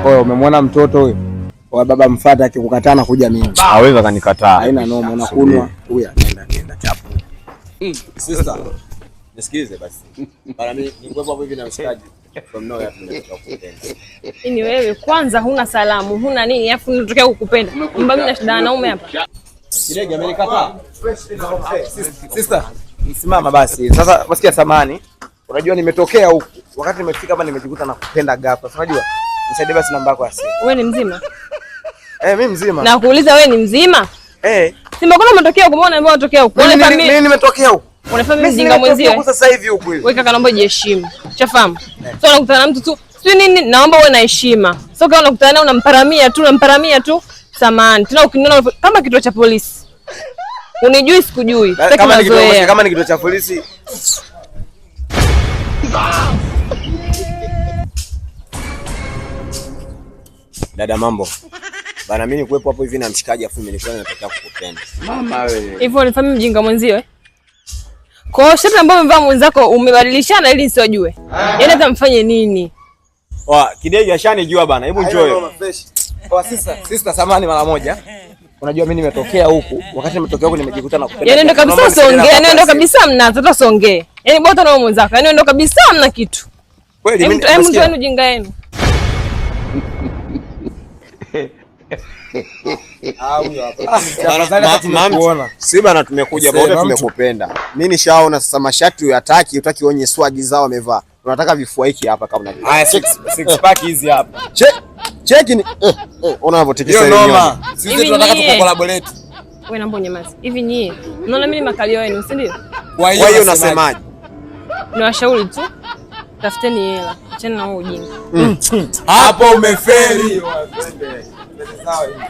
Wewe umemwona mtoto huyo? Wa baba mfuata akikukataa na kuja mimi. Hawezi kanikataa. Haina noma, unakunwa. Huyu anaenda chapu. Sister, nisikize basi. Bana mimi ningekuwa hapo hivi na mshikaji. From nowhere tunataka kukupenda. Ni wewe kwanza huna salamu, huna nini, alafu unatokea kukupenda. Mbona mimi na shida na wanaume hapa? Kidege amenikataa. Sister, simama basi. Sasa wasikia samani. Unajua nimetokea huku. Wakati nimefika hapa nimejikuta na kupenda ghafla. Unajua? Nisaidie basi namba yako ya simu. Wewe ni mzima? Mimi mzima. Na kuuliza wewe ni mzima? Simba kuna umetokea huko, mbona unaambia unatokea huko? Mimi nimetokea huko. Unafahamu mimi mjinga mwenzio? Kwa sasa hivi huko hivi. Wewe kaka naomba jiheshimu. Ushafahamu? Sio unakutana na mtu tu. Sio nini, naomba uwe na heshima. Sio kama unakutana naye unamparamia tu. Samahani. Tena ukiniona kama kituo cha polisi. Unijui sikujui. Kama ni kituo cha polisi. Dada mambo. Bana mimi nikuepo hapo hivi na mshikaji afu nilikuwa nataka kukupenda. Mama wewe. Hivyo unifahamu mjinga mwenzio Kwa hiyo shati ambayo umevaa mwenzako umebadilishana ili nisiojue. Yaani hata mfanye nini? Kidege ashanijua bana. Hebu njoo. Sister samani mara moja. Unajua mimi nimetokea huku. Wakati nimetokea huku nimejikuta na kupenda. Yaani ndio kabisa songea, ndio kabisa mnaanza hata songea. Yaani bota na mwenzako. Yaani ndio kabisa mna kitu. Kweli mimi mtu wenu jinga yenu. Si bana tumekuja wote tumekupenda. Mimi nishaona sasa mashati uyataki, utaki wenye swagi zao wamevaa. Tunataka vifua hiki hapa kama unajua. Haya six pack hizi hapa. Check ni unavyotikisa hiyo noma. Sisi tunataka tukollaborate. Wewe naomba nyamaza. Hivi nyie, unaona mimi makalio yenu, si ndio? Kwa hiyo unasemaje? Niwashauri tu. Tafuteni hela. Achana na huo ujinga. Hapo umefeli. Sawa hivi.